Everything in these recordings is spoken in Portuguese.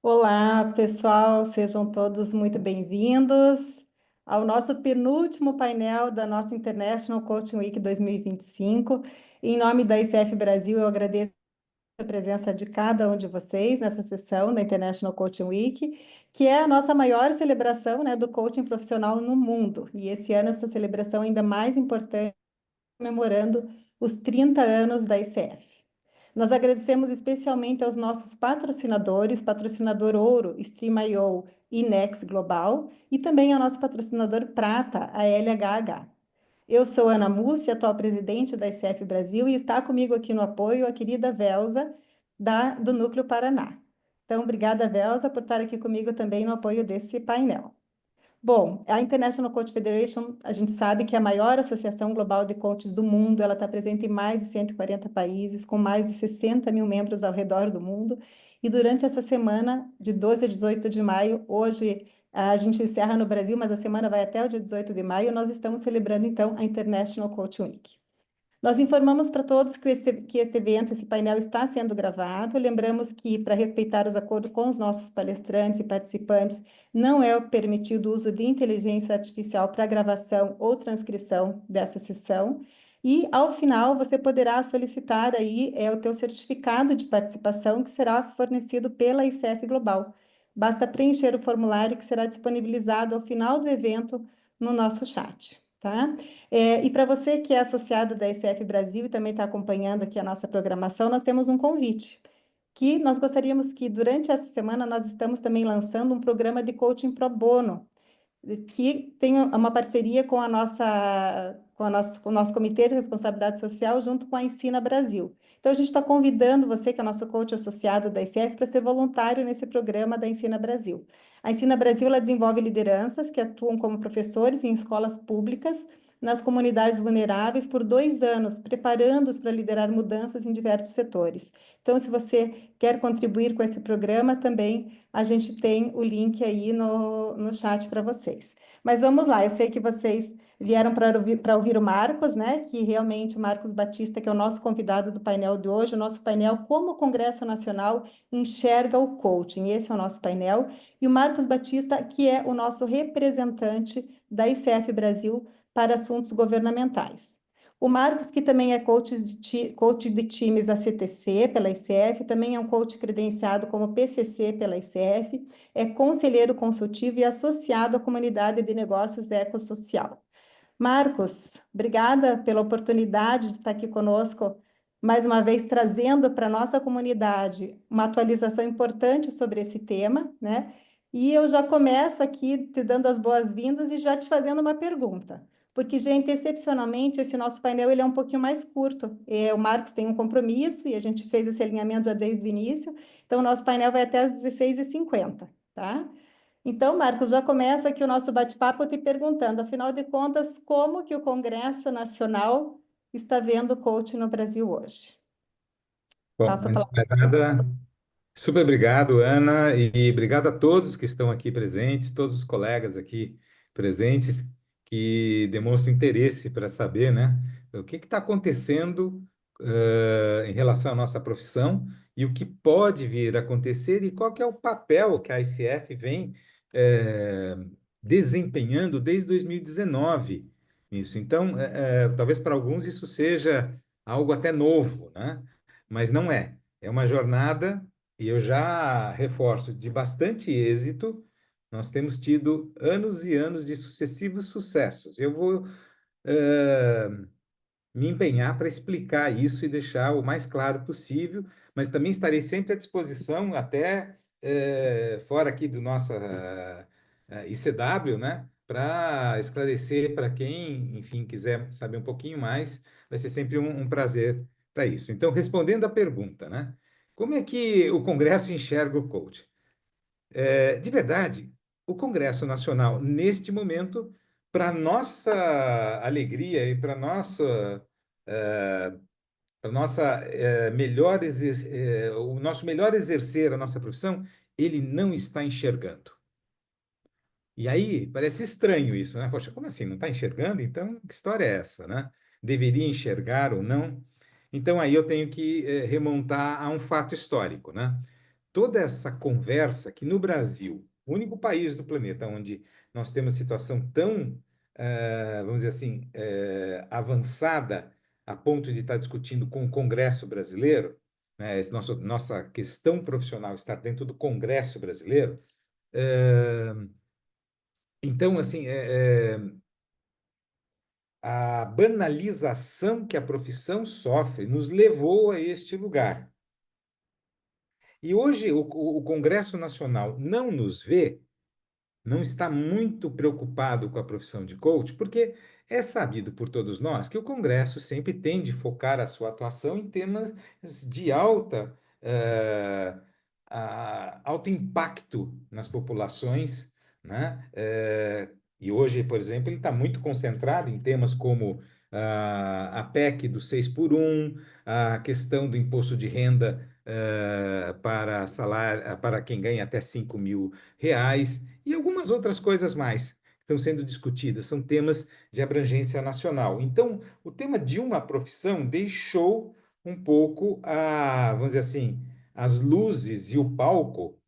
Olá, pessoal, sejam todos muito bem-vindos ao nosso penúltimo painel da nossa International Coaching Week 2025. Em nome da ICF Brasil, eu agradeço a presença de cada um de vocês nessa sessão da International Coaching Week, que é a nossa maior celebração, né, do coaching profissional no mundo. E esse ano essa celebração é ainda mais importante, comemorando os 30 anos da ICF. Nós agradecemos especialmente aos nossos patrocinadores, patrocinador Ouro, Stream.io e Nex Global, e também ao nosso patrocinador Prata, a LHH. Eu sou Ana Mussi, atual presidente da ICF Brasil, e está comigo aqui no apoio a querida Velza, do Núcleo Paraná. Então, obrigada, Velza, por estar aqui comigo também no apoio desse painel. Bom, a International Coach Federation, a gente sabe que é a maior associação global de coaches do mundo, ela está presente em mais de 140 países, com mais de 60 mil membros ao redor do mundo, e durante essa semana, de 12 a 18 de maio, hoje a gente encerra no Brasil, mas a semana vai até o dia 18 de maio, nós estamos celebrando, então, a International Coach Week. Nós informamos para todos que este evento, esse painel está sendo gravado. Lembramos que, para respeitar os acordos com os nossos palestrantes e participantes, não é permitido o uso de inteligência artificial para gravação ou transcrição dessa sessão. E, ao final, você poderá solicitar aí o teu certificado de participação, que será fornecido pela ICF Global. Basta preencher o formulário que será disponibilizado ao final do evento no nosso chat, tá? E para você que é associado da ICF Brasil e também está acompanhando aqui a nossa programação, nós temos um convite, que nós gostaríamos que durante essa semana nós estamos também lançando um programa de coaching pro bono, que tem uma parceria com com o nosso Comitê de Responsabilidade Social junto com a Ensina Brasil. Então, a gente está convidando você, que é nosso coach associado da ICF, para ser voluntário nesse programa da Ensina Brasil. A Ensina Brasil, ela desenvolve lideranças que atuam como professores em escolas públicas nas comunidades vulneráveis por 2 anos, preparando-os para liderar mudanças em diversos setores. Então, se você quer contribuir com esse programa, também a gente tem o link aí no chat para vocês. Mas vamos lá, eu sei que vocês vieram para ouvir o Marcos, né? Que realmente o Marcos Batista, que é o nosso convidado do painel de hoje, o nosso painel Como o Congresso Nacional enxerga o coaching. Esse é o nosso painel. E o Marcos Batista, que é o nosso representante da ICF Brasil para assuntos governamentais. O Marcos, que também é coach de times ACTC pela ICF, também é um coach credenciado como PCC pela ICF, é conselheiro consultivo e associado à comunidade de negócios ecossocial. Marcos, obrigada pela oportunidade de estar aqui conosco, mais uma vez trazendo para a nossa comunidade uma atualização importante sobre esse tema, né? E eu já começo aqui te dando as boas-vindas e já te fazendo uma pergunta. Porque, gente, excepcionalmente, esse nosso painel ele é um pouquinho mais curto. O Marcos tem um compromisso e a gente fez esse alinhamento já desde o início. Então, o nosso painel vai até às 16h50, tá? Então, Marcos, já começa aqui o nosso bate-papo te perguntando, afinal de contas, como que o Congresso Nacional está vendo o coaching no Brasil hoje? Bom, Passa a antes de mais palavra. nada, super obrigado, Ana, e obrigado a todos que estão aqui presentes, todos os colegas aqui presentes que demonstram interesse para saber, né, o que está acontecendo em relação à nossa profissão e o que pode vir a acontecer e qual que é o papel que a ICF vem eh, desempenhando desde 2019 nisso. Então, talvez para alguns isso seja algo até novo, né? Mas não é. É uma jornada, e eu já reforço, de bastante êxito. Nós temos tido anos e anos de sucessivos sucessos. Eu vou eh, me empenhar para explicar isso e deixar o mais claro possível, mas também estarei sempre à disposição, até fora aqui do nossa ICW, né? Para esclarecer para quem, enfim, quiser saber um pouquinho mais, vai ser sempre um prazer para isso. Então, respondendo à pergunta, né? Como é que o Congresso enxerga o coach? De verdade, o Congresso Nacional, neste momento, para nossa alegria e para nossa o nosso melhor exercer a nossa profissão, ele não está enxergando. E aí, parece estranho isso, né? Poxa, como assim? Não está enxergando? Então, que história é essa, né? Deveria enxergar ou não? Então, aí eu tenho que remontar a um fato histórico, né? toda essa conversa que no Brasil, o único país do planeta onde nós temos situação tão, vamos dizer assim, avançada a ponto de estar discutindo com o Congresso brasileiro, né, nossa questão profissional está dentro do Congresso brasileiro. eh, então, assim, a banalização que a profissão sofre nos levou a este lugar. E hoje o Congresso Nacional não nos vê, não está muito preocupado com a profissão de coach, porque é sabido por todos nós que o Congresso sempre tende a focar a sua atuação em temas de alto impacto nas populações, né? E hoje, por exemplo, ele está muito concentrado em temas como a PEC do 6 por 1, a questão do imposto de renda para salário, para quem ganha até R$ 5.000 e algumas outras coisas mais que estão sendo discutidas. São temas de abrangência nacional. Então, o tema de uma profissão deixou um pouco vamos dizer assim, as luzes e o palco,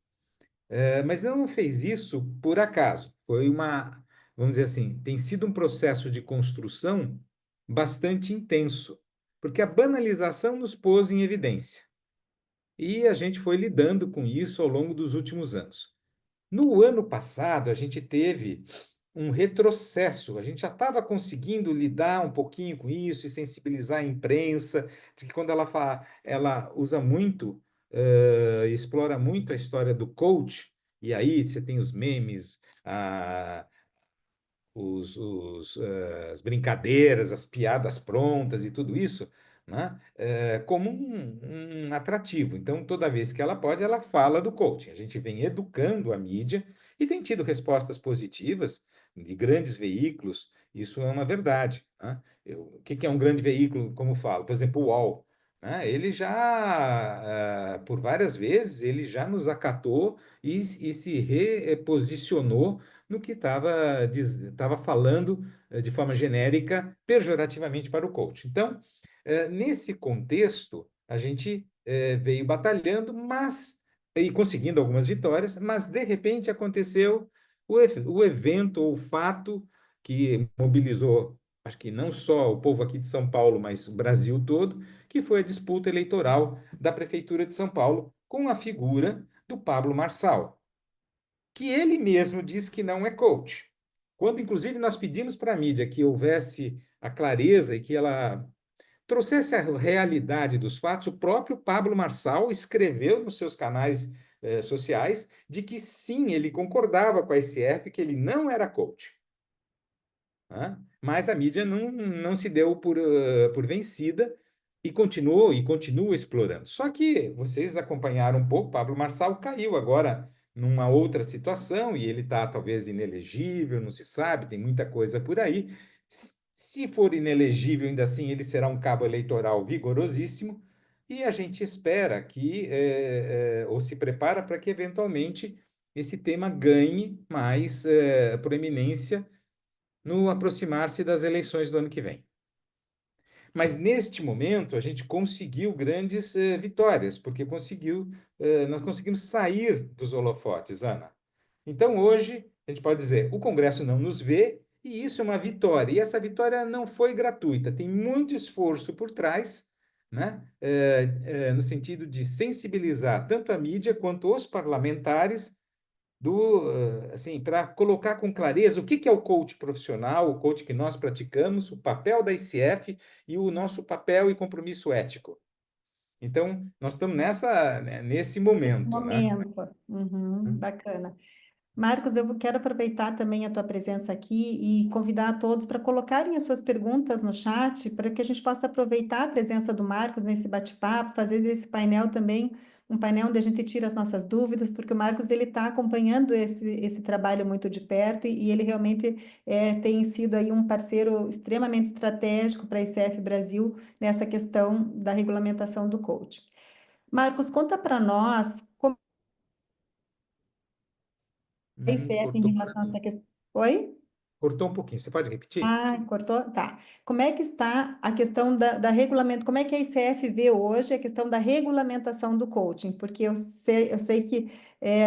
mas não fez isso por acaso. Vamos dizer assim, tem sido um processo de construção bastante intenso, porque a banalização nos pôs em evidência. E a gente foi lidando com isso ao longo dos últimos anos. No ano passado, a gente teve um retrocesso. A gente já estava conseguindo lidar um pouquinho com isso e sensibilizar a imprensa, de que quando ela usa muito, explora muito a história do coach, e aí você tem os memes, as brincadeiras, as piadas prontas e tudo isso, né? Como um atrativo. Então, toda vez que ela pode, ela fala do coaching. A gente vem educando a mídia e tem tido respostas positivas de grandes veículos. Isso é uma verdade, né? O que é um grande veículo, como falo? Por exemplo, o UOL. Né? Ele já, por várias vezes, ele já nos acatou e se reposicionou no que estava falando de forma genérica, pejorativamente para o coach. Então, nesse contexto, a gente veio batalhando, mas e conseguindo algumas vitórias, mas de repente aconteceu o evento ou o fato que mobilizou, acho que não só o povo aqui de São Paulo, mas o Brasil todo, que foi a disputa eleitoral da Prefeitura de São Paulo com a figura do Pablo Marçal, que ele mesmo diz que não é coach. Quando, inclusive, nós pedimos para a mídia que houvesse a clareza e que ela trouxesse a realidade dos fatos, o próprio Pablo Marçal escreveu nos seus canais sociais de que sim, ele concordava com a SF, que ele não era coach. Né? Mas a mídia não se deu por vencida e continua explorando. Só que vocês acompanharam um pouco, Pablo Marçal caiu agora numa outra situação e ele está talvez inelegível, não se sabe, tem muita coisa por aí. Se for inelegível, ainda assim, ele será um cabo eleitoral vigorosíssimo e a gente espera que, ou se prepara para que, eventualmente, esse tema ganhe mais proeminência no aproximar-se das eleições do ano que vem. Mas neste momento a gente conseguiu grandes vitórias, porque nós conseguimos sair dos holofotes, Ana. Então hoje a gente pode dizer, o Congresso não nos vê e isso é uma vitória. E essa vitória não foi gratuita, tem muito esforço por trás, né? No sentido de sensibilizar tanto a mídia quanto os parlamentares assim, para colocar com clareza o que é o coach profissional, o coach que nós praticamos, o papel da ICF e o nosso papel e compromisso ético. Então, nós estamos né, nesse momento, né? Momento. Uhum, bacana. Marcos, eu quero aproveitar também a tua presença aqui e convidar a todos para colocarem as suas perguntas no chat, para que a gente possa aproveitar a presença do Marcos nesse bate-papo, fazer desse painel também um painel onde a gente tira as nossas dúvidas, porque o Marcos ele está acompanhando esse trabalho muito de perto e ele realmente tem sido aí um parceiro extremamente estratégico para a ICF Brasil nessa questão da regulamentação do coaching. Marcos, conta para nós a ICF em Cortou para relação a mim. essa questão. Oi? Cortou um pouquinho. Você pode repetir? Ah, cortou? Tá. Como é que está a questão da regulamento? Como é que a ICF vê hoje a questão da regulamentação do coaching? Porque eu sei que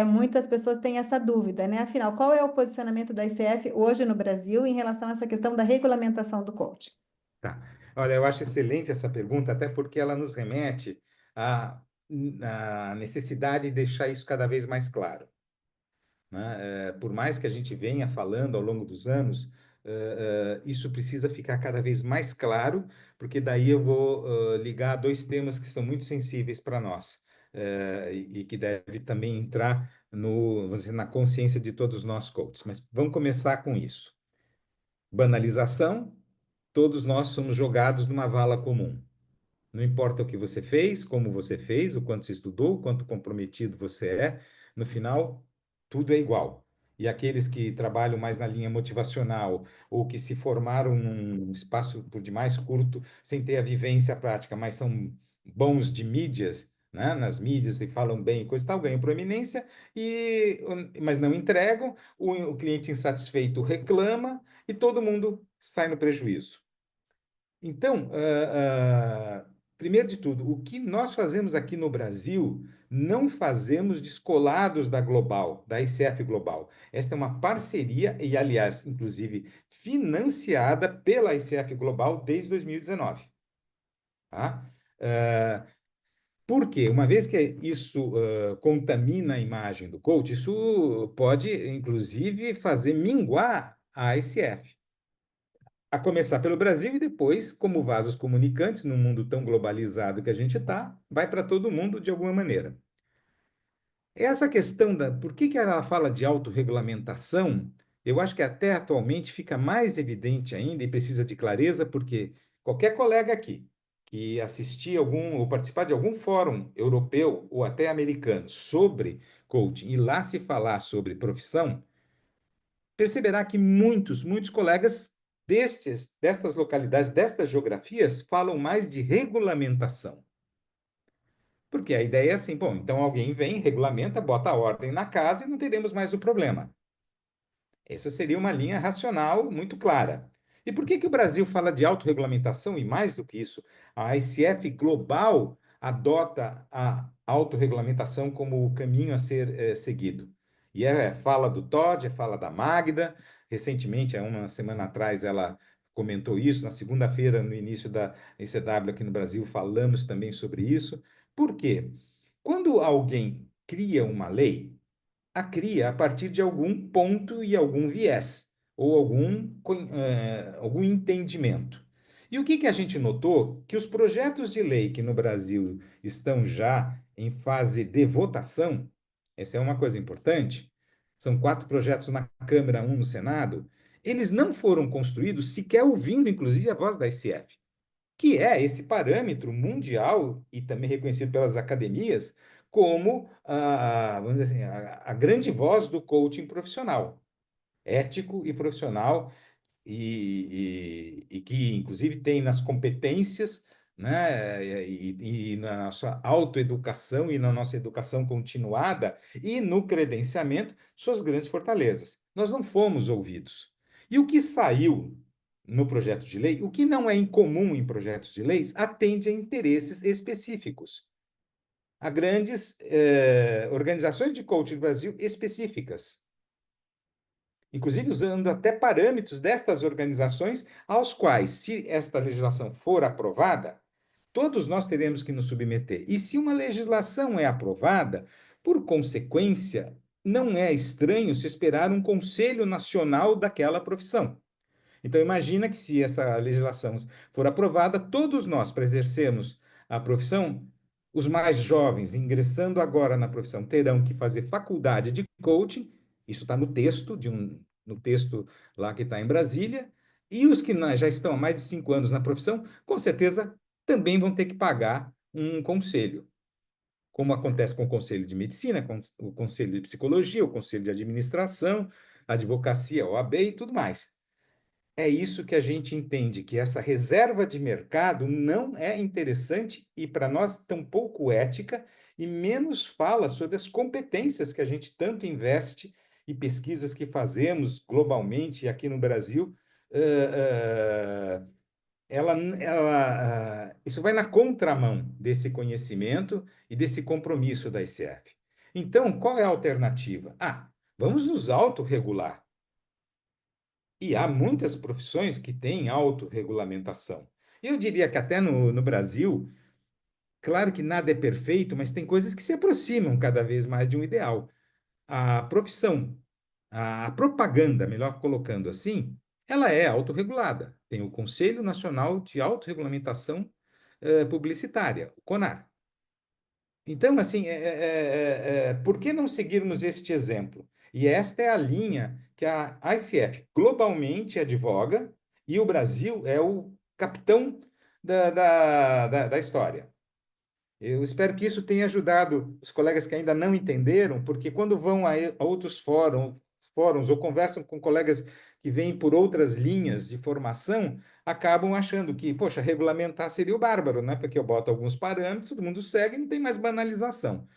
muitas pessoas têm essa dúvida, né? Afinal, qual é o posicionamento da ICF hoje no Brasil em relação a essa questão da regulamentação do coaching? Tá. Olha, eu acho excelente essa pergunta, até porque ela nos remete à, à necessidade de deixar isso cada vez mais claro, né? Por mais que a gente venha falando ao longo dos anos, isso precisa ficar cada vez mais claro, porque daí eu vou ligar dois temas que são muito sensíveis para nós, e que deve também entrar no, vamos dizer, na consciência de todos nós coaches. Mas vamos começar com isso. Banalização, todos nós somos jogados numa vala comum. Não importa o que você fez, como você fez, o quanto você estudou, o quanto comprometido você é, no final, tudo é igual. E aqueles que trabalham mais na linha motivacional ou que se formaram num espaço por demais curto, sem ter a vivência prática, mas são bons de mídias, né? Nas mídias e falam bem, e coisa e tal, ganham proeminência, mas não entregam, o cliente insatisfeito reclama e todo mundo sai no prejuízo. Então, primeiro de tudo, o que nós fazemos aqui no Brasil, não fazemos descolados da Global, da ICF Global. Esta é uma parceria e, aliás, inclusive financiada pela ICF Global desde 2019. Tá? Por quê? Uma vez que isso contamina a imagem do coach, isso pode, inclusive, fazer minguar a ICF. A começar pelo Brasil e depois, como vasos comunicantes, num mundo tão globalizado que a gente está, vai para todo mundo de alguma maneira. Essa questão da por que ela fala de autorregulamentação, eu acho que até atualmente fica mais evidente ainda e precisa de clareza, porque qualquer colega aqui que assistir algum ou participar de algum fórum europeu ou até americano sobre coaching e lá se falar sobre profissão, perceberá que muitos colegas destas localidades, destas geografias, falam mais de regulamentação. Porque a ideia é assim, bom, então alguém vem, regulamenta, bota a ordem na casa e não teremos mais o problema. Essa seria uma linha racional muito clara. E por que que o Brasil fala de autorregulamentação e mais do que isso, a ICF Global adota a autorregulamentação como o caminho a ser seguido? E fala do Todd, é fala da Magda. Recentemente, há uma semana atrás, ela comentou isso. Na segunda-feira, no início da ECW aqui no Brasil, falamos também sobre isso. Por quê? Quando alguém cria uma lei, a cria a partir de algum ponto e algum viés, ou algum entendimento. E o que que a gente notou? Que os projetos de lei que no Brasil estão já em fase de votação, essa é uma coisa importante, são 4 projetos na Câmara, um no Senado, eles não foram construídos sequer ouvindo, inclusive, a voz da ICF, que é esse parâmetro mundial e também reconhecido pelas academias como vamos dizer assim, a grande voz do coaching profissional, ético e profissional, e que, inclusive, tem nas competências, né, e na nossa autoeducação e na nossa educação continuada e no credenciamento, suas grandes fortalezas. Nós não fomos ouvidos. E o que saiu no projeto de lei, o que não é incomum em projetos de leis, atende a interesses específicos. Há grandes organizações de coaching no Brasil específicas, inclusive usando até parâmetros destas organizações, aos quais, se esta legislação for aprovada, todos nós teremos que nos submeter. E se uma legislação é aprovada, por consequência, não é estranho se esperar um conselho nacional daquela profissão. Então, imagina que se essa legislação for aprovada, todos nós, para exercermos a profissão, os mais jovens ingressando agora na profissão terão que fazer faculdade de coaching, isso está no texto, no texto lá que está em Brasília, e os que já estão há mais de 5 anos na profissão, com certeza também vão ter que pagar um conselho, como acontece com o conselho de medicina, com o conselho de psicologia, o conselho de administração, advocacia, OAB e tudo mais. É isso que a gente entende, que essa reserva de mercado não é interessante e, para nós, tampouco ética, e menos fala sobre as competências que a gente tanto investe e pesquisas que fazemos globalmente e aqui no Brasil, eh, isso vai na contramão desse conhecimento e desse compromisso da ICF. Então, qual é a alternativa? Vamos nos autorregular. E há muitas profissões que têm autorregulamentação. Eu diria que até no Brasil, claro que nada é perfeito, mas tem coisas que se aproximam cada vez mais de um ideal. A profissão, a propaganda, melhor colocando assim, ela é autorregulada. Tem o Conselho Nacional de Autorregulamentação Publicitária, o CONAR. Então, assim, por que não seguirmos este exemplo? E esta é a linha que a ICF globalmente advoga e o Brasil é o capitão da história. Eu espero que isso tenha ajudado os colegas que ainda não entenderam, porque quando vão a outros fóruns ou conversam com colegas que vêm por outras linhas de formação, acabam achando que, poxa, regulamentar seria o bárbaro, né? Porque eu boto alguns parâmetros, todo mundo segue e não tem mais banalização.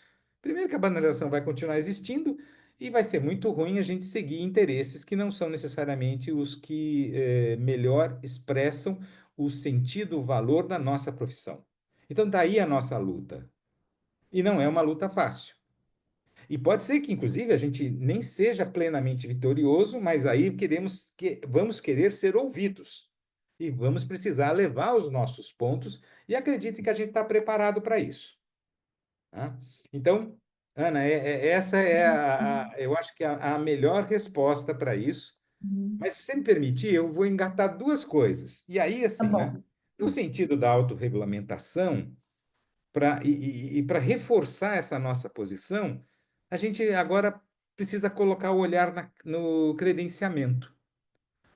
Primeiro que a banalização vai continuar existindo e vai ser muito ruim a gente seguir interesses que não são necessariamente os que melhor expressam o sentido, o valor da nossa profissão. Então, daí a nossa luta. E não é uma luta fácil. E pode ser que, inclusive, a gente nem seja plenamente vitorioso, mas aí vamos querer ser ouvidos. E vamos precisar levar os nossos pontos, e acredite que a gente está preparado para isso. Tá? Então, Ana, essa é eu acho que a melhor resposta para isso. Uhum. Mas se você me permitir, eu vou engatar duas coisas. E aí, Tá assim, né? bom. No sentido da autorregulamentação, para reforçar essa nossa posição, a gente agora precisa colocar o olhar no credenciamento.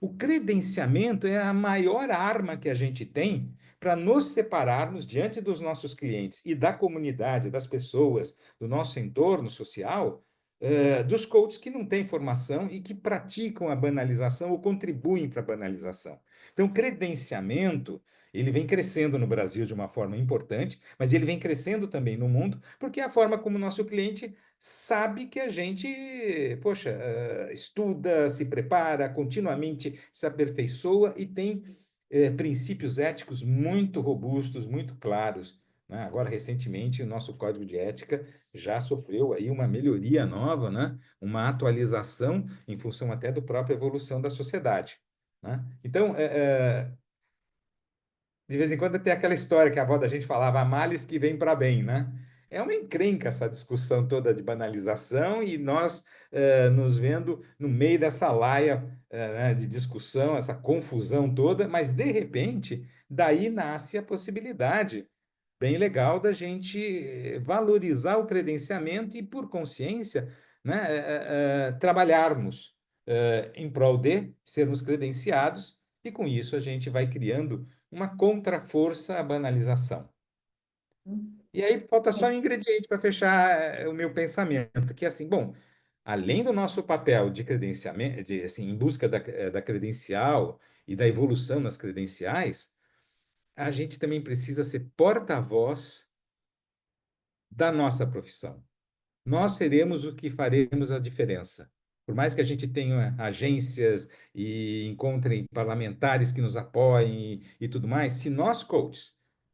O credenciamento é a maior arma que a gente tem para nos separarmos diante dos nossos clientes e da comunidade, das pessoas, do nosso entorno social, dos coaches que não têm formação e que praticam a banalização ou contribuem para a banalização. Então, credenciamento, ele vem crescendo no Brasil de uma forma importante, mas ele vem crescendo também no mundo, porque é a forma como o nosso cliente sabe que a gente, poxa, estuda, se prepara, continuamente se aperfeiçoa e tem princípios éticos muito robustos, muito claros. Né? Agora, recentemente, o nosso código de ética já sofreu aí uma melhoria nova, né? Uma atualização em função até da própria evolução da sociedade. Né? Então, de vez em quando tem aquela história que a avó da gente falava, há males que vêm para bem, né? É uma encrenca essa discussão toda de banalização e nós nos vendo no meio dessa laia né, de discussão, essa confusão toda, mas de repente, daí nasce a possibilidade bem legal da gente valorizar o credenciamento e, por consciência, né, trabalharmos em prol de sermos credenciados e, com isso, a gente vai criando uma contraforça à banalização. E aí falta só um ingrediente para fechar o meu pensamento, que é assim, bom, além do nosso papel de credenciamento, assim, em busca da credencial e da evolução nas credenciais, a gente também precisa ser porta-voz da nossa profissão. Nós seremos o que faremos a diferença. Por mais que a gente tenha agências e encontrem parlamentares que nos apoiem e tudo mais, se nós, coaches,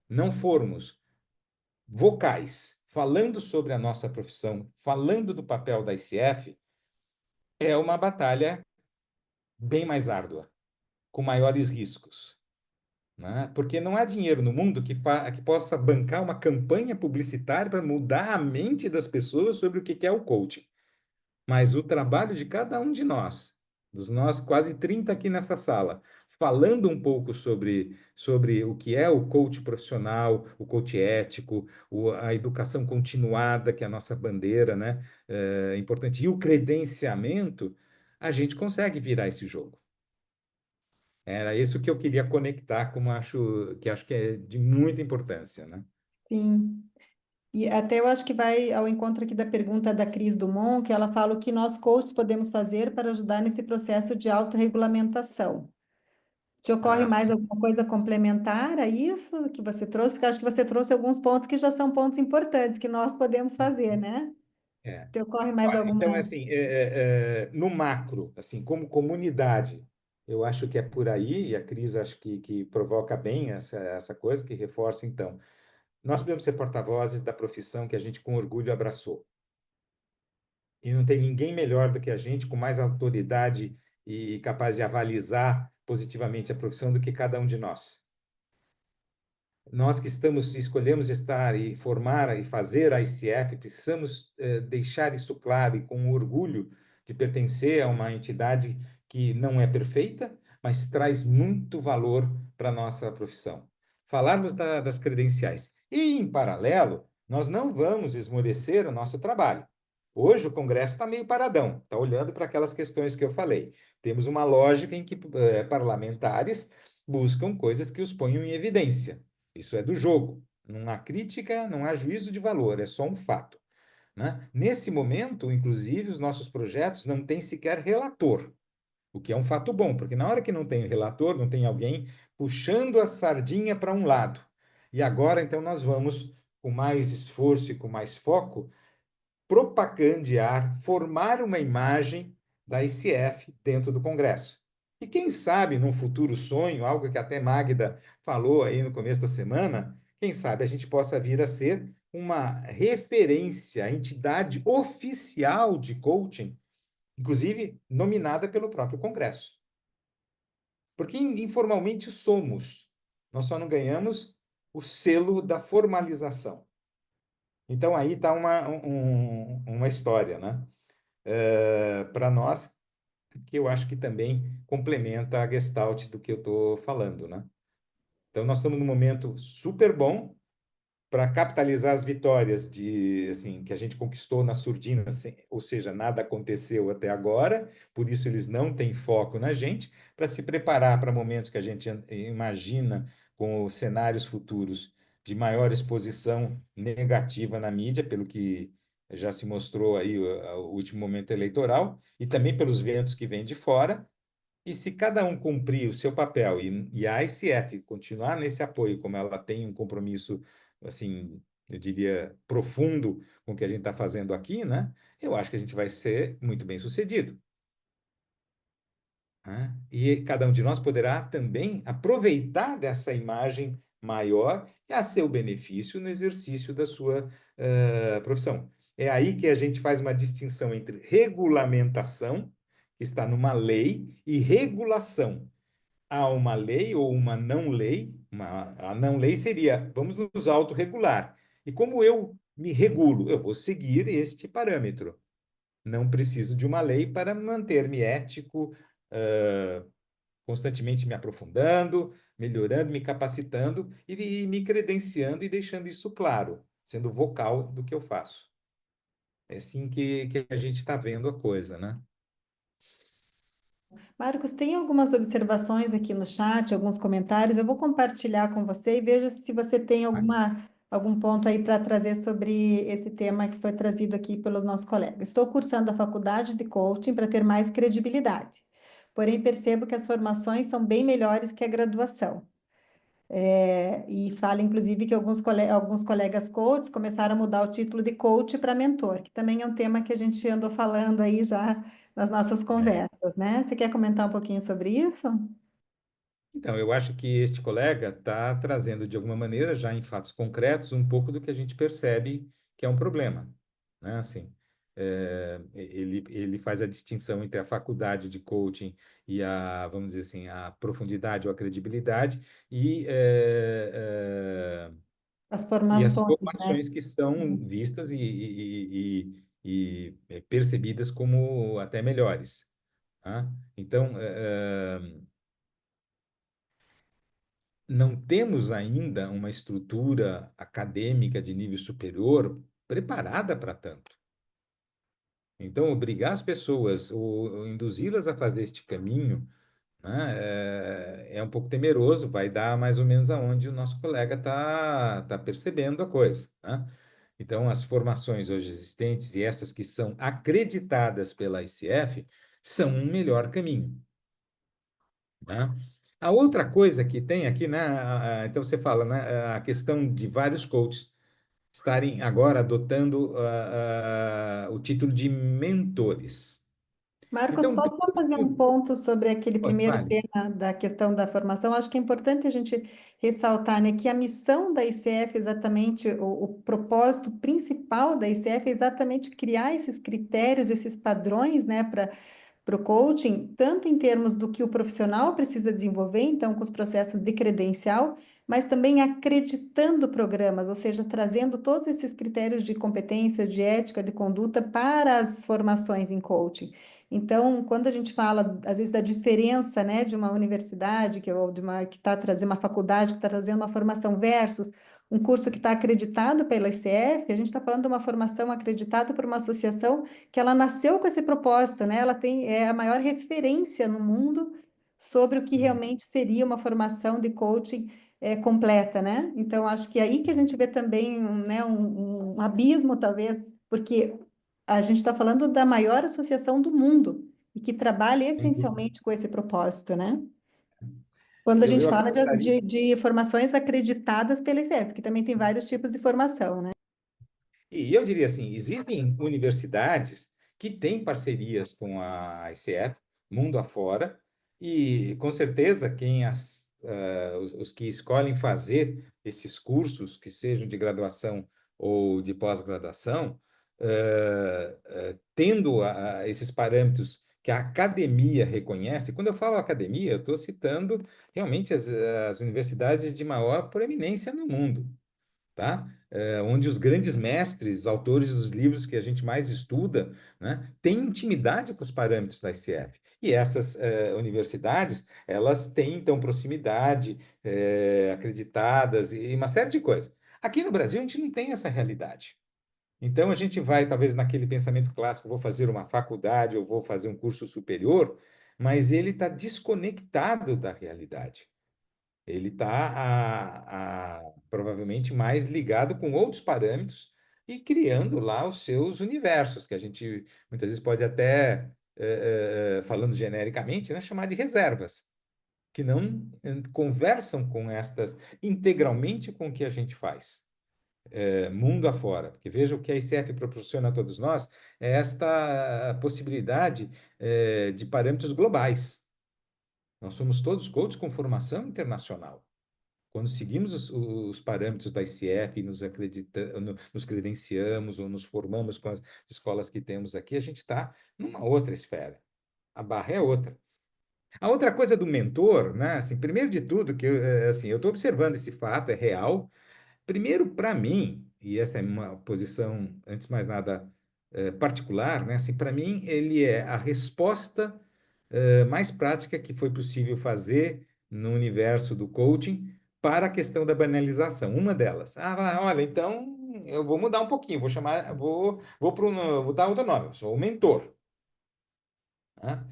não formos vocais, falando sobre a nossa profissão, falando do papel da ICF, é uma batalha bem mais árdua, com maiores riscos. Né? Porque não há dinheiro no mundo que possa bancar uma campanha publicitária para mudar a mente das pessoas sobre o que é o coaching. Mas o trabalho de cada um de nós, dos nós quase 30 aqui nessa sala, falando um pouco sobre o que é o coach profissional, o coach ético, a educação continuada, que é a nossa bandeira, né? É importante, e o credenciamento, a gente consegue virar esse jogo. Era isso que eu queria conectar, como acho que é de muita importância, né? Sim. E até eu acho que vai ao encontro aqui da pergunta da Cris Dumont, que ela fala o que nós coaches podemos fazer para ajudar nesse processo de autorregulamentação. Te ocorre Ah, mais alguma coisa complementar a isso que você trouxe? Porque eu acho que você trouxe alguns pontos que já são pontos importantes que nós podemos fazer, né? É. Te ocorre mais Olha, então, alguma? assim, no macro, assim, como comunidade, eu acho que é por aí, e a Cris acho que provoca bem essa coisa, que reforça, então. Nós podemos ser porta-vozes da profissão que a gente com orgulho abraçou. E não tem ninguém melhor do que a gente, com mais autoridade e capaz de avalizar positivamente a profissão do que cada um de nós. Nós que escolhemos estar e formar e fazer a ICF, precisamos deixar isso claro e com orgulho de pertencer a uma entidade que não é perfeita, mas traz muito valor para a nossa profissão. Falarmos das credenciais. E, em paralelo, nós não vamos esmorecer o nosso trabalho. Hoje o Congresso está meio paradão, está olhando para aquelas questões que eu falei. Temos uma lógica em que parlamentares buscam coisas que os ponham em evidência. Isso é do jogo. Não há crítica, não há juízo de valor, é só um fato, né? Nesse momento, inclusive, os nossos projetos não têm sequer relator, o que é um fato bom, porque na hora que não tem relator, não tem alguém puxando a sardinha para um lado. E agora, então, nós vamos, com mais esforço e com mais foco, propagandear, formar uma imagem da ICF dentro do Congresso. E quem sabe, num futuro sonho, algo que até Magda falou aí no começo da semana, quem sabe a gente possa vir a ser uma referência, entidade oficial de coaching, inclusive nominada pelo próprio Congresso. Porque informalmente somos, nós só não ganhamos o selo da formalização. Então aí está uma história, né? Para nós, que eu acho que também complementa a gestalt do que eu estou falando, né? Então, nós estamos num momento super bom para capitalizar as vitórias de assim que a gente conquistou na surdina, ou seja, nada aconteceu até agora, por isso eles não têm foco na gente, para se preparar para momentos que a gente imagina com os cenários futuros de maior exposição negativa na mídia, pelo que já se mostrou aí o último momento eleitoral, e também pelos ventos que vêm de fora. E se cada um cumprir o seu papel e a ICF continuar nesse apoio, como ela tem um compromisso, assim, eu diria, profundo com o que a gente está fazendo aqui, né? Eu acho que a gente vai ser muito bem sucedido, né? E cada um de nós poderá também aproveitar dessa imagem maior e a seu benefício no exercício da sua profissão. É aí que a gente faz uma distinção entre regulamentação, que está numa lei, e regulação. Há uma lei ou uma não lei, a não lei seria, vamos nos autorregular. E como eu me regulo? Eu vou seguir este parâmetro. Não preciso de uma lei para manter-me ético, constantemente me aprofundando, melhorando, me capacitando e me credenciando e deixando isso claro, sendo vocal do que eu faço. É assim que a gente está vendo a coisa, né? Marcos, tem algumas observações aqui no chat, alguns comentários. Eu vou compartilhar com você e veja se você tem algum ponto aí para trazer sobre esse tema que foi trazido aqui pelo nosso colega. Estou cursando a faculdade de coaching para ter mais credibilidade. Porém, percebo que as formações são bem melhores que a graduação. E fala, inclusive, que alguns colegas coaches começaram a mudar o título de coach para mentor, que também é um tema que a gente andou falando aí já nas nossas É. conversas, né? Você quer comentar um pouquinho sobre isso? Então, eu acho que este colega está trazendo, de alguma maneira, já em fatos concretos, um pouco do que a gente percebe que é um problema, né? Assim, ele faz a distinção entre a faculdade de coaching e vamos dizer assim, a profundidade ou a credibilidade As e as formações, né? formações que são vistas e percebidas como até melhores, tá? Então, não temos ainda uma estrutura acadêmica de nível superior preparada para tanto. Então, obrigar as pessoas ou induzi-las a fazer este caminho, né, é um pouco temeroso, vai dar mais ou menos aonde o nosso colega tá percebendo a coisa, né? Então, as formações hoje existentes e essas que são acreditadas pela ICF são um melhor caminho, né? A outra coisa que tem aqui, né? Então você fala, né? A questão de vários coaches. estarem agora adotando o título de mentores. Marcos, Então, posso só fazer um primeiro, ponto sobre aquele pode, primeiro fale. tema da questão da formação? Acho que é importante a gente ressaltar, né, que a missão da ICF, exatamente, o propósito principal da ICF é exatamente criar esses critérios, esses padrões, né, para o coaching, tanto em termos do que o profissional precisa desenvolver, então, com os processos de credencial, mas também acreditando programas, ou seja, trazendo todos esses critérios de competência, de ética, de conduta para as formações em coaching. Então, quando a gente fala, às vezes, da diferença, né, de uma universidade ou de uma que está trazendo uma faculdade que está trazendo uma formação versus um curso que está acreditado pela ICF, a gente está falando de uma formação acreditada por uma associação que ela nasceu com esse propósito, né? Ela tem é a maior referência no mundo sobre o que realmente seria uma formação de coaching completa, né? Então, acho que é aí que a gente vê também né, um abismo, talvez, porque a gente está falando da maior associação do mundo e que trabalha Sem dúvida. essencialmente com esse propósito, né? Quando a gente Eu fala acrescentaria. de formações acreditadas pela ICF, porque também tem vários tipos de formação, né? E eu diria assim, existem universidades que têm parcerias com a ICF, mundo afora, e com certeza os que escolhem fazer esses cursos, que sejam de graduação ou de pós-graduação, tendo esses parâmetros que a academia reconhece. Quando eu falo academia, eu estou citando realmente as universidades de maior proeminência no mundo, tá? Onde os grandes mestres, autores dos livros que a gente mais estuda, né, têm intimidade com os parâmetros da ICF. E essas universidades, elas têm, então, proximidade, acreditadas e uma série de coisas. Aqui no Brasil, a gente não tem essa realidade. Então, a gente vai, talvez, naquele pensamento clássico, vou fazer uma faculdade ou vou fazer um curso superior, mas ele está desconectado da realidade. Ele está provavelmente mais ligado com outros parâmetros e criando lá os seus universos, que a gente muitas vezes pode até, falando genericamente, né, chamar de reservas, que não conversam com estas integralmente com o que a gente faz, mundo afora. Porque veja o que a ICF proporciona a todos nós, é esta possibilidade, de parâmetros globais. Nós somos todos coaches com formação internacional. Quando seguimos os parâmetros da ICF, nos credenciamos ou nos formamos com as escolas que temos aqui, a gente está numa outra esfera. A barra é outra. A outra coisa do mentor, né? Assim, primeiro de tudo, que assim, eu estou observando esse fato, é real. Primeiro, para mim, e essa é uma posição, antes de mais nada, particular, né? Assim, para mim, ele é a resposta mais prática que foi possível fazer no universo do coaching para a questão da banalização. Uma delas. Olha, então eu vou mudar um pouquinho, vou chamar, vou dar outro nome, eu sou o mentor. Né?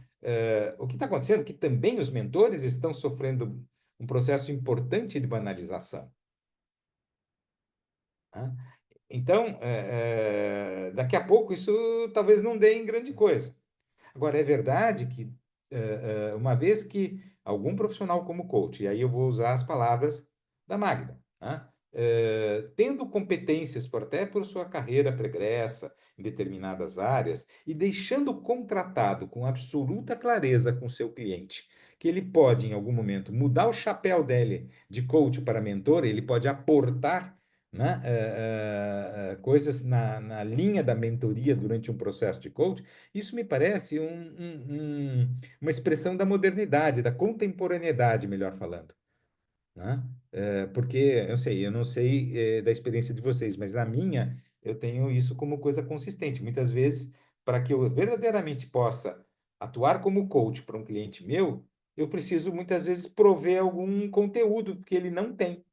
O que está acontecendo é que também os mentores estão sofrendo um processo importante de banalização. Né? Então, daqui a pouco isso talvez não dê em grande coisa. Agora, é verdade que, uma vez que algum profissional como coach, e aí eu vou usar as palavras da Magda, né? Tendo competências até por sua carreira pregressa em determinadas áreas e deixando contratado com absoluta clareza com seu cliente, que ele pode, em algum momento, mudar o chapéu dele de coach para mentor, ele pode aportar, né, coisas na linha da mentoria durante um processo de coach. Isso me parece uma expressão da modernidade, da contemporaneidade, melhor falando, né? Porque eu não sei, da experiência de vocês, mas na minha eu tenho isso como coisa consistente. Muitas vezes, para que eu verdadeiramente possa atuar como coach para um cliente meu, eu preciso muitas vezes prover algum conteúdo que ele não tem.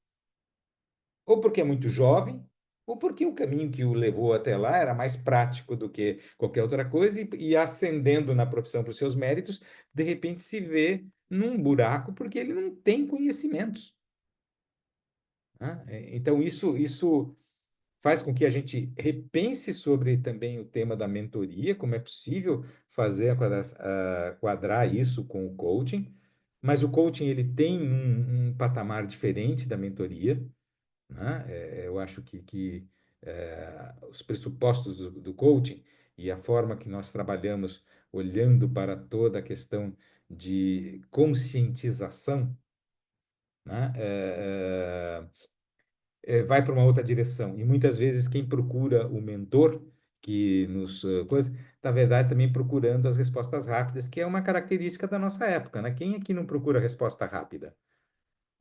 Ou porque é muito jovem, ou porque o caminho que o levou até lá era mais prático do que qualquer outra coisa, e ascendendo na profissão por seus méritos, de repente se vê num buraco porque ele não tem conhecimentos. Né? Então, isso faz com que a gente repense sobre também o tema da mentoria, como é possível fazer quadrar isso com o coaching, mas o coaching ele tem um patamar diferente da mentoria, né? Eu acho que os pressupostos do coaching e a forma que nós trabalhamos olhando para toda a questão de conscientização, né? Vai para uma outra direção. E muitas vezes quem procura o mentor que nos coisa, na verdade também procurando as respostas rápidas, que é uma característica da nossa época, né? Quem aqui não procura resposta rápida?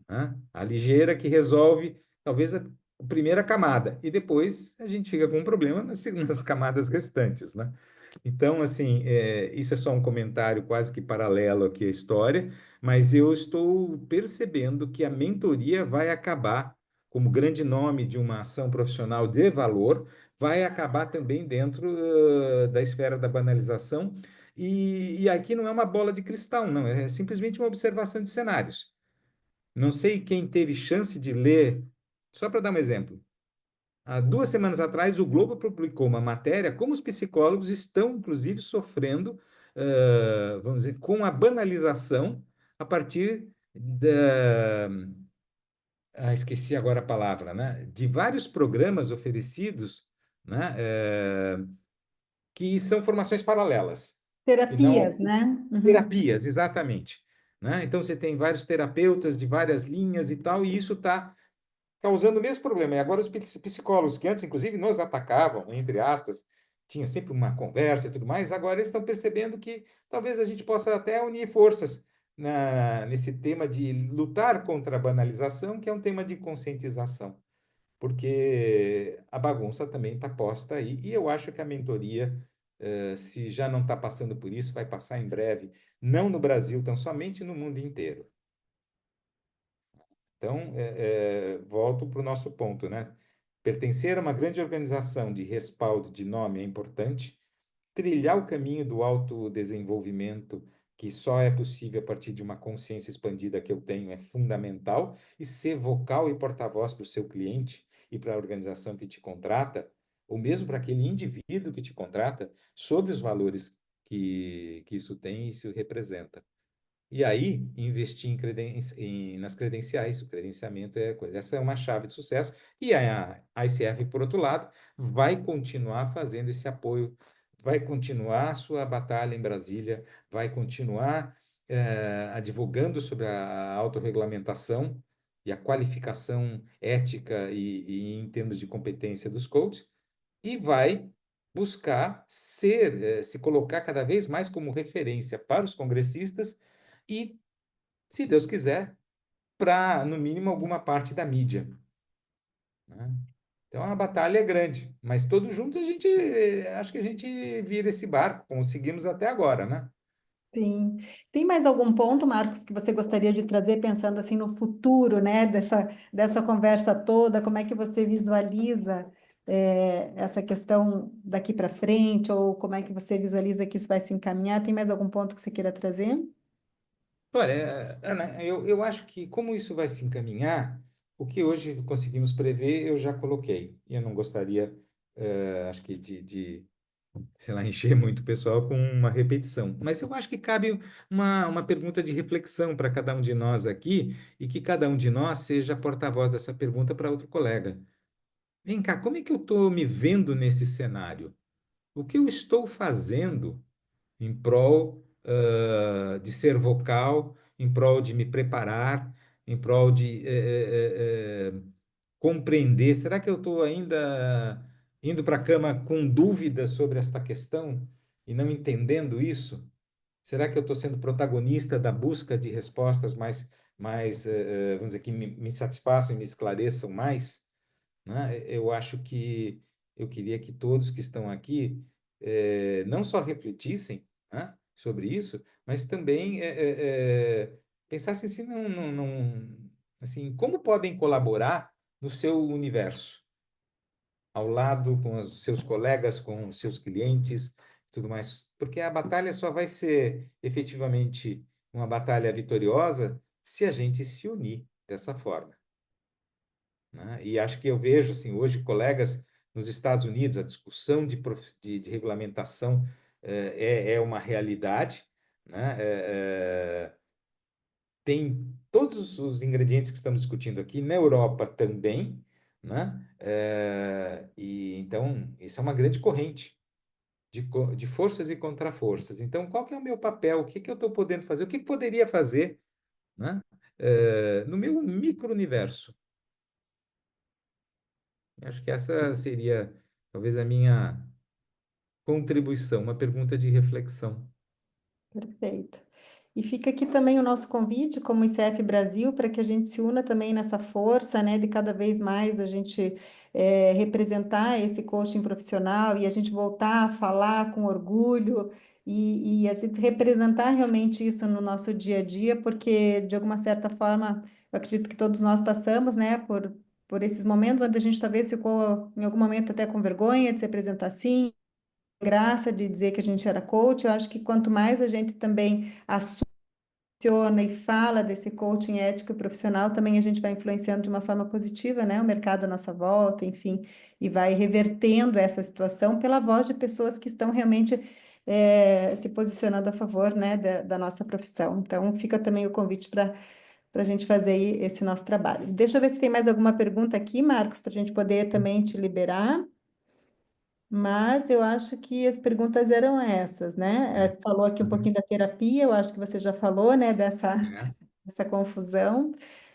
Né? A ligeira que resolve talvez a primeira camada e depois a gente fica com um problema nas camadas restantes, né? Então, assim, isso é só um comentário quase que paralelo aqui à história, mas eu estou percebendo que a mentoria vai acabar, como grande nome de uma ação profissional de valor, vai acabar também dentro, da esfera da banalização. E aqui não é uma bola de cristal, não, é simplesmente uma observação de cenários. Não sei quem teve chance de ler, só para dar um exemplo. Há 2 semanas atrás, o Globo publicou uma matéria como os psicólogos estão, inclusive, sofrendo, vamos dizer, com a banalização a partir da. Esqueci agora a palavra, né? De vários programas oferecidos, né? Que são formações paralelas, que não Terapias, né? Uhum. terapias, exatamente. Né? Então, você tem vários terapeutas de várias linhas e tal, e isso está causando o mesmo problema. E agora os psicólogos, que antes, inclusive, nos atacavam, entre aspas, tinha sempre uma conversa e tudo mais, agora eles estão percebendo que talvez a gente possa até unir forças nesse tema de lutar contra a banalização, que é um tema de conscientização, porque a bagunça também está posta aí, e eu acho que a mentoria, se já não está passando por isso, vai passar em breve, não no Brasil, tão somente no mundo inteiro. Então, volto para o nosso ponto, né? Pertencer a uma grande organização de respaldo de nome é importante, trilhar o caminho do autodesenvolvimento, que só é possível a partir de uma consciência expandida que eu tenho, é fundamental, e ser vocal e porta-voz para o seu cliente e para a organização que te contrata, ou mesmo para aquele indivíduo que te contrata, sobre os valores que isso tem e isso representa. E aí, investir nas credenciais, o credenciamento é coisa. Essa é uma chave de sucesso. E a ICF, por outro lado, vai continuar fazendo esse apoio, vai continuar a sua batalha em Brasília, vai continuar advogando sobre a autorregulamentação e a qualificação ética e em termos de competência dos coaches, e vai buscar se colocar cada vez mais como referência para os congressistas e, se Deus quiser, para, no mínimo, alguma parte da mídia. Né? Então, a batalha é grande, mas todos juntos a gente, acho que a gente vira esse barco, conseguimos até agora, né? Sim. Tem mais algum ponto, Marcos, que você gostaria de trazer, pensando assim no futuro, né, dessa conversa toda? Como é que você visualiza, essa questão daqui para frente, ou como é que você visualiza que isso vai se encaminhar? Tem mais algum ponto que você queira trazer? Olha, Ana, eu acho que como isso vai se encaminhar, o que hoje conseguimos prever, eu já coloquei. E eu não gostaria, acho que sei lá, encher muito o pessoal com uma repetição. Mas eu acho que cabe uma pergunta de reflexão para cada um de nós aqui e que cada um de nós seja porta-voz dessa pergunta para outro colega. Vem cá, como é que eu estou me vendo nesse cenário? O que eu estou fazendo em prol, de ser vocal, em prol de me preparar, em prol de compreender? Será que eu estou ainda indo para a cama com dúvidas sobre esta questão e não entendendo isso? Será que eu estou sendo protagonista da busca de respostas vamos dizer, que me satisfaçam e me esclareçam mais? Né? Eu acho que eu queria que todos que estão aqui não só refletissem, né, sobre isso, mas também pensassem se assim, como podem colaborar no seu universo, ao lado com os seus colegas, com os seus clientes, tudo mais, porque a batalha só vai ser efetivamente uma batalha vitoriosa se a gente se unir dessa forma. Né? E acho que eu vejo assim hoje colegas nos Estados Unidos, a discussão de regulamentação é uma realidade, né? Tem todos os ingredientes que estamos discutindo aqui na Europa também, né? E então, isso é uma grande corrente de forças e contraforças. Então, qual que é o meu papel? O que que eu estou podendo fazer? O que que poderia fazer, né? No meu micro-universo? Acho que essa seria talvez a minha contribuição, uma pergunta de reflexão. Perfeito. E fica aqui também o nosso convite, como ICF Brasil, para que a gente se una também nessa força, né, de cada vez mais a gente representar esse coaching profissional e a gente voltar a falar com orgulho e a gente representar realmente isso no nosso dia a dia, porque de alguma certa forma eu acredito que todos nós passamos, né, por esses momentos onde a gente talvez ficou em algum momento até com vergonha de se apresentar assim, graça de dizer que a gente era coach. Eu acho que quanto mais a gente também aciona e fala desse coaching ético e profissional, também a gente vai influenciando de uma forma positiva, né, o mercado à nossa volta, enfim, e vai revertendo essa situação pela voz de pessoas que estão realmente se posicionando a favor, né, da nossa profissão. Então, fica também o convite para a gente fazer aí esse nosso trabalho. Deixa eu ver se tem mais alguma pergunta aqui, Marcos, para a gente poder também te liberar. Mas eu acho que as perguntas eram essas, né? Falou aqui um pouquinho Uhum. da terapia, eu acho que você já falou, né, É. dessa confusão.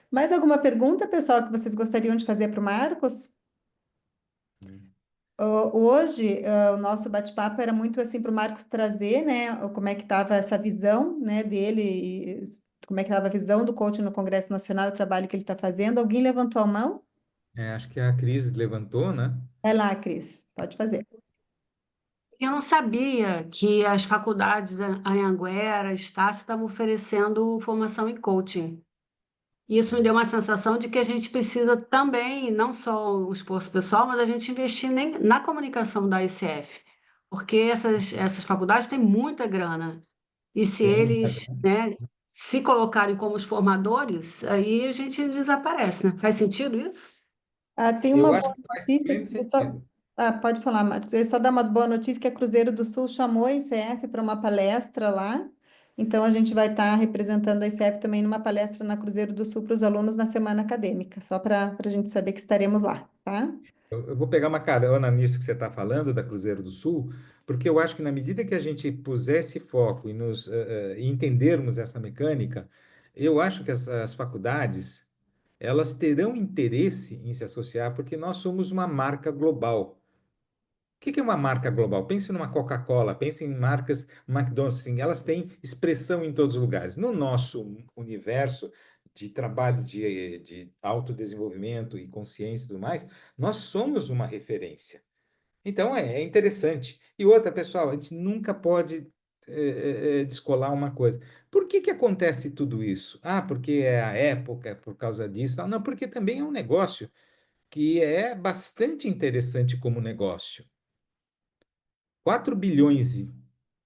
Mais alguma pergunta, pessoal, que vocês gostariam de fazer para o Marcos? Hoje, o nosso bate-papo era muito assim para o Marcos trazer, né, como é que estava essa visão, né, dele, como é que estava a visão do coaching no Congresso Nacional, o trabalho que ele está fazendo. Alguém levantou a mão? Acho que a Cris levantou, né? Vai lá, Cris, pode fazer. Eu não sabia que as faculdades Anhanguera, Estácio estavam oferecendo formação em coaching. E isso me deu uma sensação de que a gente precisa também, não só o esforço pessoal, mas a gente investir na comunicação da ICF, porque essas faculdades têm muita grana. E se Tem muita eles, grana. né, se colocarem como os formadores, aí a gente desaparece, né? Faz sentido isso? Tem uma Eu acho boa que faz notícia. pleno sentido. Pode falar, Marcos. Eu ia só dar uma boa notícia que a Cruzeiro do Sul chamou a ICF para uma palestra lá. Então, a gente vai estar representando a ICF também numa palestra na Cruzeiro do Sul para os alunos na semana acadêmica, só para a gente saber que estaremos lá, tá? Eu vou pegar uma carona nisso que você está falando, da Cruzeiro do Sul, porque eu acho que na medida que a gente pusesse foco e e entendermos essa mecânica, eu acho que as faculdades, elas terão interesse em se associar, porque nós somos uma marca global. O que que é uma marca global? Pense numa Coca-Cola, pense em marcas McDonald's, assim, elas têm expressão em todos os lugares. No nosso universo de trabalho de autodesenvolvimento e consciência e tudo mais, nós somos uma referência. Então é interessante. E outra, pessoal, a gente nunca pode descolar uma coisa. Por que que acontece tudo isso? Ah, porque é a época, é por causa disso. Não, porque também é um negócio que é bastante interessante como negócio. 4 bilhões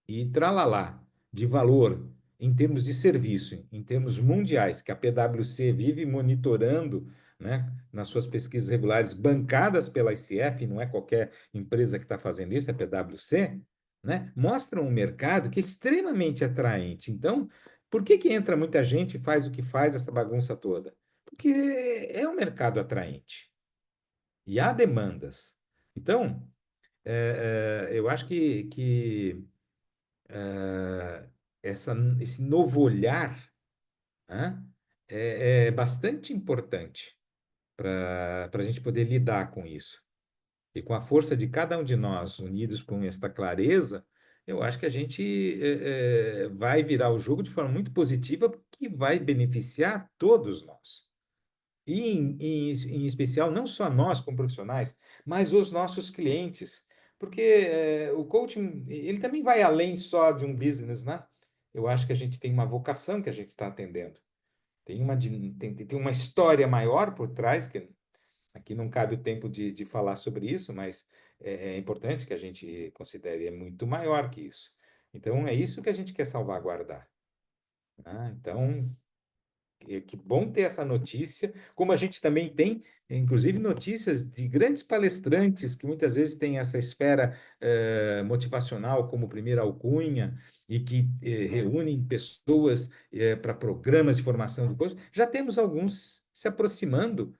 e tralalá de valor em termos de serviço, em termos mundiais, que a PwC vive monitorando, né, nas suas pesquisas regulares, bancadas pela ICF, não é qualquer empresa que está fazendo isso, é a PwC, né, mostram um mercado que é extremamente atraente. Então, por que que entra muita gente e faz o que faz, essa bagunça toda? Porque é um mercado atraente e há demandas. Então, eu acho que esse novo olhar, né, é bastante importante para a gente poder lidar com isso. E com a força de cada um de nós, unidos com esta clareza, eu acho que a gente vai virar o jogo de forma muito positiva, que vai beneficiar todos nós. E, em especial, não só nós como profissionais, mas os nossos clientes. Porque o coaching, ele também vai além só de um business, né? Eu acho que a gente tem uma vocação que a gente está atendendo. Tem uma história maior por trás, que aqui não cabe o tempo de falar sobre isso, mas é importante que a gente considere, é muito maior que isso. Então, é isso que a gente quer salvaguardar, né? Então, que bom ter essa notícia, como a gente também tem, inclusive, notícias de grandes palestrantes que muitas vezes têm essa esfera motivacional como Primeira Alcunha e que reúnem pessoas para programas de formação de coach. Já temos alguns se aproximando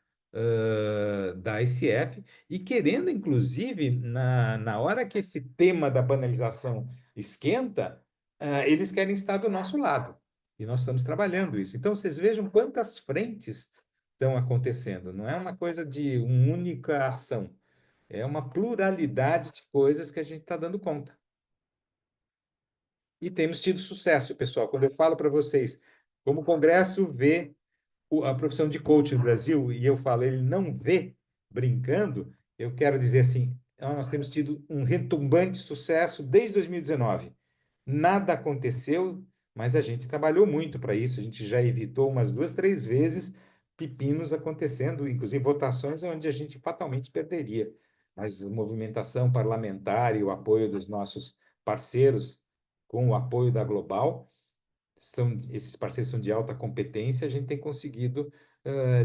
da ICF e querendo, inclusive, na hora que esse tema da banalização esquenta, eles querem estar do nosso lado. E nós estamos trabalhando isso. Então, vocês vejam quantas frentes estão acontecendo. Não é uma coisa de uma única ação. É uma pluralidade de coisas que a gente está dando conta. E temos tido sucesso, pessoal. Quando eu falo para vocês, como o Congresso vê a profissão de coach no Brasil, e eu falo, ele não vê brincando, eu quero dizer assim, nós temos tido um retumbante sucesso desde 2019. Nada aconteceu, mas a gente trabalhou muito para isso, a gente já evitou umas 2, 3 vezes pepinos acontecendo, inclusive votações onde a gente fatalmente perderia. Mas a movimentação parlamentar e o apoio dos nossos parceiros, com o apoio da Global, esses parceiros são de alta competência, a gente tem conseguido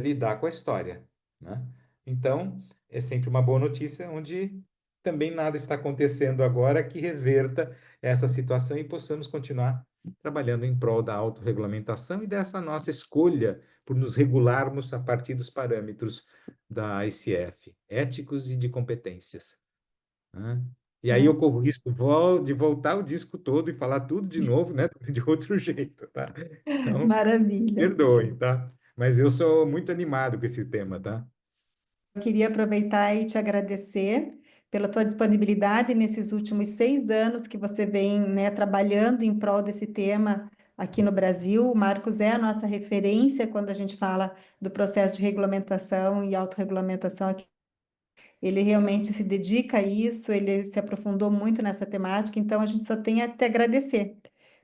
lidar com a história, né? Então, é sempre uma boa notícia, onde também nada está acontecendo agora que reverta essa situação e possamos continuar trabalhando em prol da autorregulamentação e dessa nossa escolha por nos regularmos a partir dos parâmetros da ICF, éticos e de competências, né? E aí eu corro o risco de voltar o disco todo e falar tudo de novo, né? De outro jeito, tá? Então, Maravilha. perdoem, tá? Mas eu sou muito animado com esse tema, tá? Eu queria aproveitar e te agradecer pela tua disponibilidade nesses últimos 6 anos que você vem, né, trabalhando em prol desse tema aqui no Brasil. O Marcos é a nossa referência quando a gente fala do processo de regulamentação e autorregulamentação aqui. Ele realmente se dedica a isso, ele se aprofundou muito nessa temática, então a gente só tem a te agradecer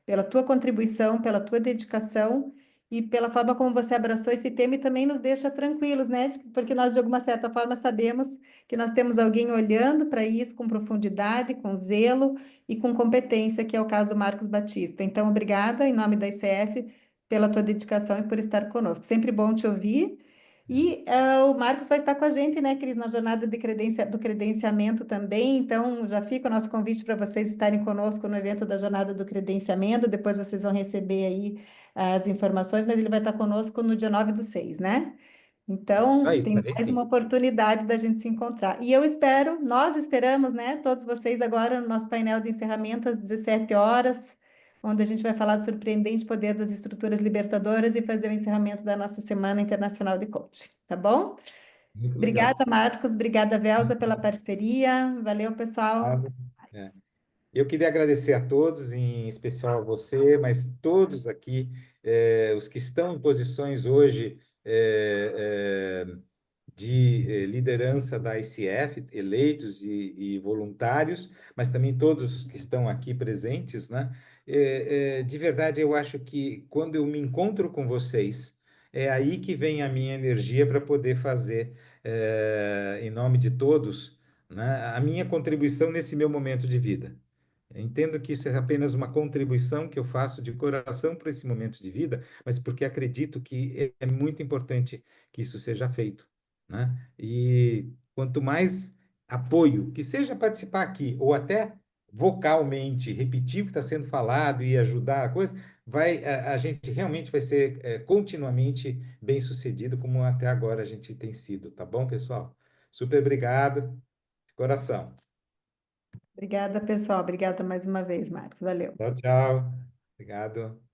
pela tua contribuição, pela tua dedicação e pela forma como você abraçou esse tema e também nos deixa tranquilos, né? Porque nós, de alguma certa forma, sabemos que nós temos alguém olhando para isso com profundidade, com zelo e com competência, que é o caso do Marcos Batista. Então, obrigada, em nome da ICF, pela tua dedicação e por estar conosco. Sempre bom te ouvir. E o Marcos vai estar com a gente, né, Cris, na jornada do credenciamento também. Então, já fica o nosso convite para vocês estarem conosco no evento da jornada do credenciamento. Depois vocês vão receber aí as informações, mas ele vai estar conosco no dia 9/6, né? Isso Então, aí, tem farei mais uma sim. oportunidade da gente se encontrar. E eu espero, nós esperamos, né, todos vocês agora no nosso painel de encerramento às 17 horas, onde a gente vai falar do surpreendente poder das estruturas libertadoras e fazer o encerramento da nossa Semana Internacional de Coaching, tá bom? Muito Obrigada, legal. Marcos, obrigada, Velza, pela parceria. Valeu, pessoal. Obrigado. É. Eu queria agradecer a todos, em especial a você, mas todos aqui, os que estão em posições hoje de liderança da ICF, eleitos e voluntários, mas também todos que estão aqui presentes, né? De verdade, eu acho que quando eu me encontro com vocês, é aí que vem a minha energia para poder fazer, em nome de todos, né, a minha contribuição nesse meu momento de vida. Entendo que isso é apenas uma contribuição que eu faço de coração para esse momento de vida, mas porque acredito que é muito importante que isso seja feito, né? E quanto mais apoio, que seja participar aqui, ou até vocalmente repetir o que está sendo falado e ajudar a coisa, a gente realmente vai ser continuamente bem-sucedido, como até agora a gente tem sido, tá bom, pessoal? Super obrigado, de coração. Obrigada, pessoal. Obrigada mais uma vez, Marcos. Valeu. Tchau, tchau. Obrigado.